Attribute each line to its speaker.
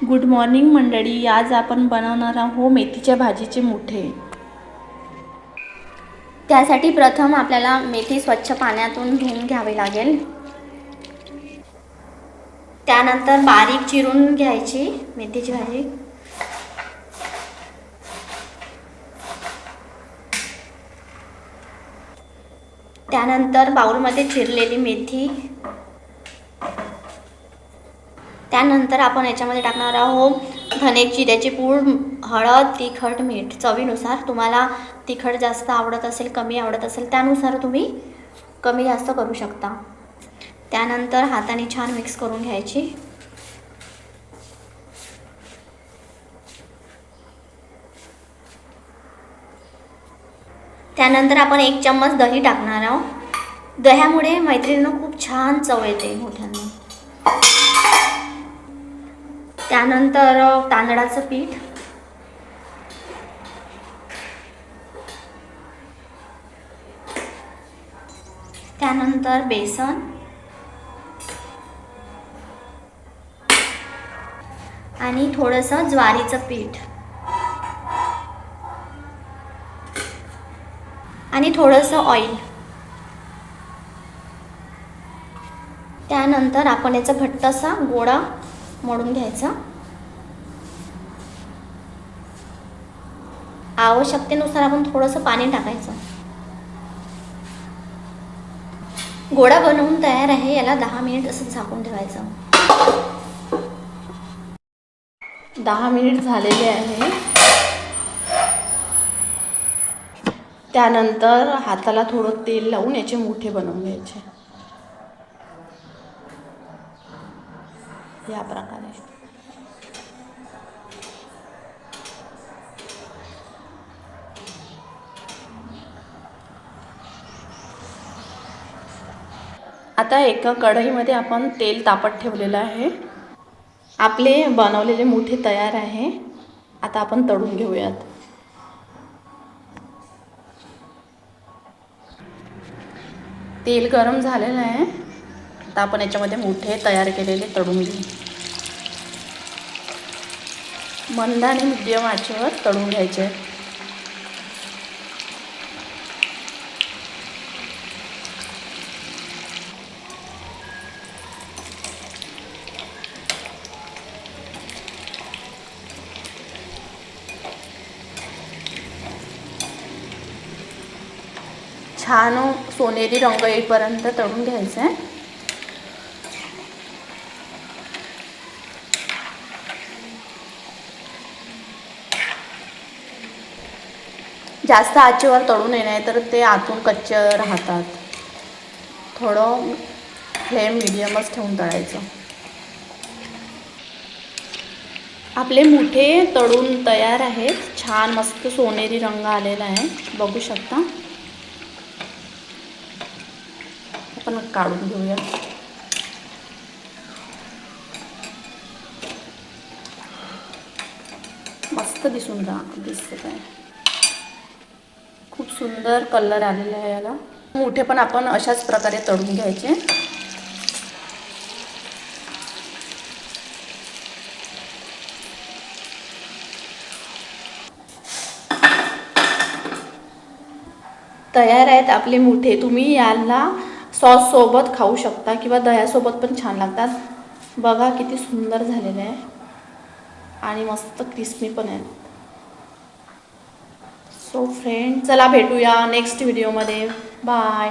Speaker 1: Good morning मंडळी. आज आपण बनवणार आहोत मेथीच्या भाजीचे मुठे.
Speaker 2: त्यासाठी प्रथम आपल्याला मेथी स्वच्छ पाण्यातून धुवून घ्यावी लागेल. त्यानंतर बारीक चिरून घ्यायची मेथीची भाजी. त्यानंतर बाउलमध्ये चिरलेली मेथी. त्यानंतर आपण याच्यामध्ये टाकणार आहोत धने जिऱ्याची पूड, हळद, तिखट, मीठ चवीनुसार. तुम्हाला तिखट जास्त आवडत असेल, कमी आवडत असेल त्यानुसार तुम्ही कमी जास्त करू शकता. त्यानंतर हाताने छान मिक्स करून घ्यायची. त्यानंतर आपण 1 चम्मच दही टाकणार आहोत. दह्यामुळे मैत्रिणींना खूप छान चव येते मोठ्यांना. त्यानंतर तांदळाचं पीठ. त्यानंतर बेसन आणि थोडंसं ज्वारीचं पीठ आणि थोडंसं ऑइल. त्यानंतर आपण याचा घट्टसा गोळा मळून घ्यायचा. आवश्यकतेनुसार आपण थोडंसं पाणी टाकायचं. गोळा बनवून तयार आहे. याला 10 मिनिट असं झाकून ठेवायचं.
Speaker 1: 10 मिनिट झालेले आहे. त्यानंतर हाताला थोडं तेल लावून याचे मुठे बनवून घ्यायचे या प्रकारे. आता एका कढईमध्ये आपण तेल तापत ठेवलेलं आहे. आपले बनवलेले मुठे तयार आहे. आता आपण तळून घेऊयात. तेल गरम झालेलं आहे. आता आपण याच्यामध्ये मुठे तयार केलेले तळून घेऊ. मंद आणि मीडियम आचेवर तळून घ्यायचे. छान सोनेरी रंग येईपर्यंत तळून घ्यायचं आहे. जास्त आचेवर तळू नये, नाही तर ते आतून कच्चे राहतात. थोडं फ्लेम मीडियमच ठेवून तळायचं. आपले मुठे तळून तयार आहेत. छान मस्त सोनेरी रंग आलेला आहे, बघू शकता. आपण काढून घेऊया. मस्त दिसत आहे. खूप सुंदर कलर आलेला आहे याला. मुठे पण आपण अशाच प्रकारे तळून घ्यायचे. तयार आहेत आपले मुठे. तुम्ही याला सॉस सोबत खाऊ शकता किंवा दह्यासोबत पण छान लागतात. बघा किती सुंदर झालेले आहे आणि मस्त क्रिस्पी पण आहेत. सो फ्रेंड, चला भेटूया नेक्स्ट व्हिडिओमध्ये. बाय.